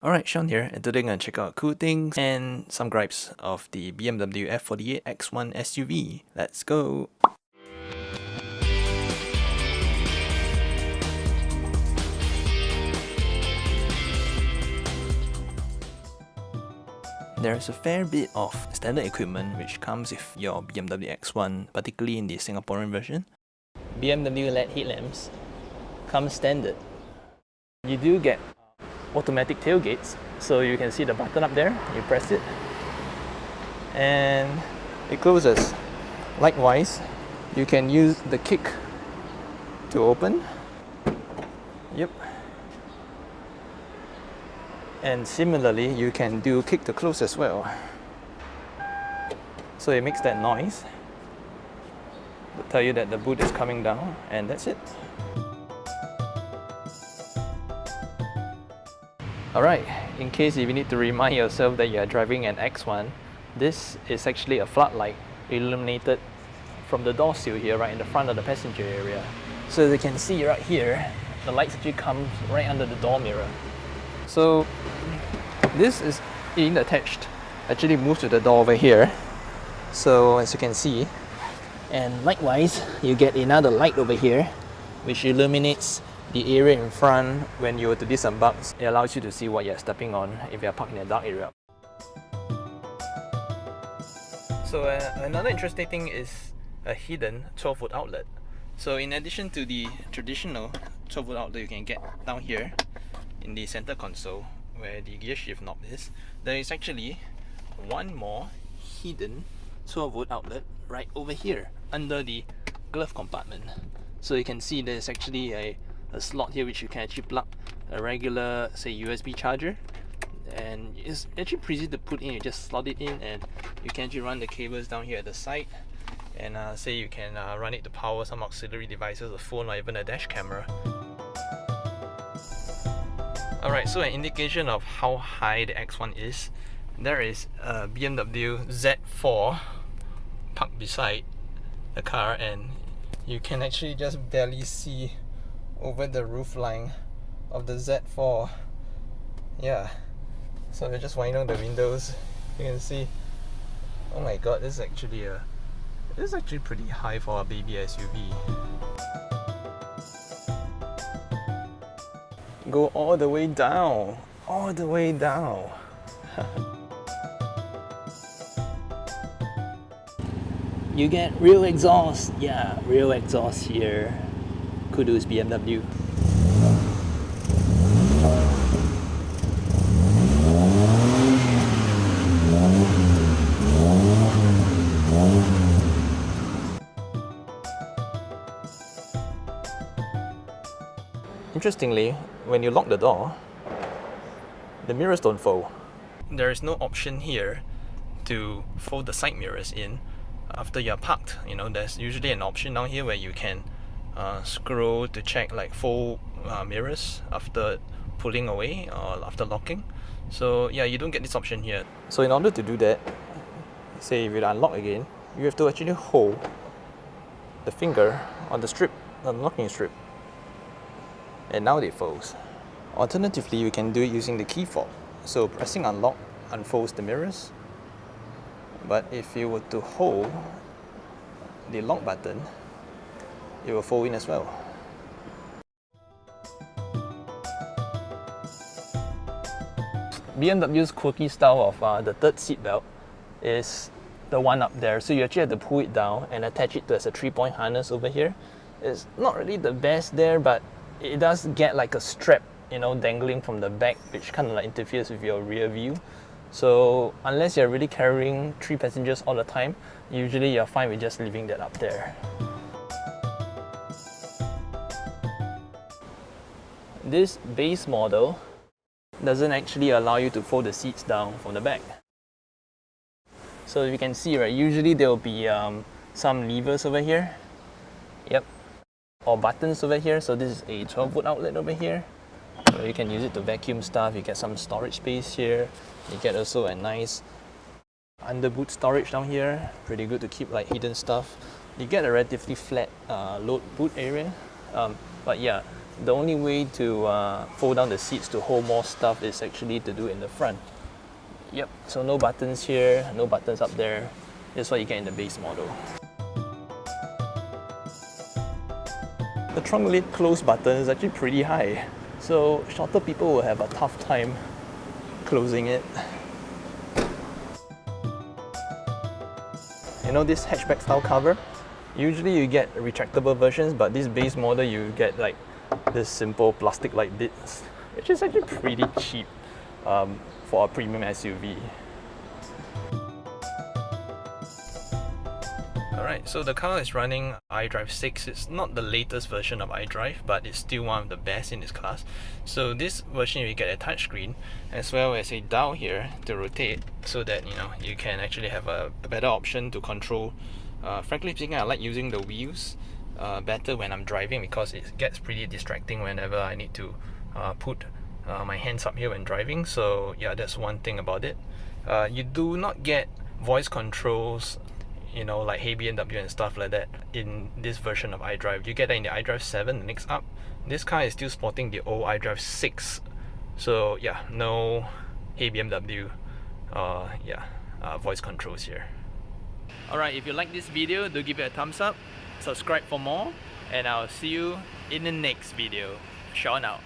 Alright, Sean here, and today I'm going to check out cool things and some gripes of the BMW F48 X1 SUV. Let's go! There's a fair bit of standard equipment which comes with your BMW X1, particularly in the Singaporean version. BMW LED headlamps come standard. You do get automatic tailgates, so you can see the button up there, you press it and it closes. Likewise, you can use the kick to open. Yep. And similarly, you can do kick to close as well. So it makes that noise to tell you that the boot is coming down, and that's it. Alright, in case if you need to remind yourself that you are driving an X1, this is actually a floodlight illuminated from the door sill here, right in the front of the passenger area. So as you can see right here, the lights actually come right under the door mirror. So this is attached, actually moves to the door over here. So as you can see, and likewise, you get another light over here, which illuminates the area in front when you were to disembark. It allows you to see what you're stepping on if you're parked in a dark area. So another interesting thing is a hidden 12-volt outlet. So in addition to the traditional 12-volt outlet you can get down here in the center console where the gear shift knob is, there is actually one more hidden 12-volt outlet right over here under the glove compartment. So you can see there's actually a slot here which you can actually plug a regular, say, USB charger, and it's actually pretty easy to put in. You just slot it in and you can actually run the cables down here at the side, and say you can run it to power some auxiliary devices, a phone or even a dash camera. Alright, so an indication of how high the X1 is, there is a BMW Z4 parked beside the car, and you can actually just barely see over the roof line of the Z4. Yeah, so we're just winding down the windows. You can see, oh my god, this is actually pretty high for a baby SUV. Go all the way down, all the way down. You get real exhaust. Yeah, real exhaust here. Kudos BMW. Interestingly, when you lock the door, the mirrors don't fold. There is no option here to fold the side mirrors in after you're parked. You know, there's usually an option down here where you can scroll to check like fold mirrors after pulling away or after locking. So yeah, you don't get this option here. So in order to do that, say if you unlock again, you have to actually hold the finger on the strip, on the locking strip, and now it folds. Alternatively, you can do it using the key fob. So pressing unlock unfolds the mirrors, but if you were to hold the lock button, it will fold in as well. BMW's quirky style of the third seat belt is the one up there. So you actually have to pull it down and attach it to as a 3-point harness over here. It's not really the best there, but it does get like a strap, you know, dangling from the back, which kind of like interferes with your rear view. So unless you're really carrying 3 passengers all the time, usually you're fine with just leaving that up there. This base model doesn't actually allow you to fold the seats down from the back. So you can see, right, usually there will be some levers over here. Yep. Or buttons over here. So this is a 12-volt outlet over here. So you can use it to vacuum stuff. You get some storage space here. You get also a nice underboot storage down here. Pretty good to keep like hidden stuff. You get a relatively flat load boot area. But yeah, the only way to fold down the seats to hold more stuff is actually to do it in the front. Yep, so no buttons here, no buttons up there. That's what you get in the base model. The trunk lid close button is actually pretty high, so shorter people will have a tough time closing it. You know this hatchback style cover? Usually you get retractable versions, but this base model you get like this simple plastic-like bits, which is actually pretty cheap for a premium SUV. Alright, so the car is running iDrive 6. It's not the latest version of iDrive, but it's still one of the best in its class. So this version you get a touchscreen as well as a dial here to rotate, so that you can actually have a better option to control. Frankly speaking, I like using the wheels better when I'm driving, because it gets pretty distracting whenever I need to put my hands up here when driving. So yeah, that's one thing about it. You do not get voice controls, like Hey BMW and stuff like that in this version of iDrive. You get that in the iDrive 7, the next up. This car is still sporting the old iDrive 6. So yeah, no Hey BMW voice controls here. Alright, if you like this video, do give it a thumbs up, subscribe for more, and I'll see you in the next video. Ciao now.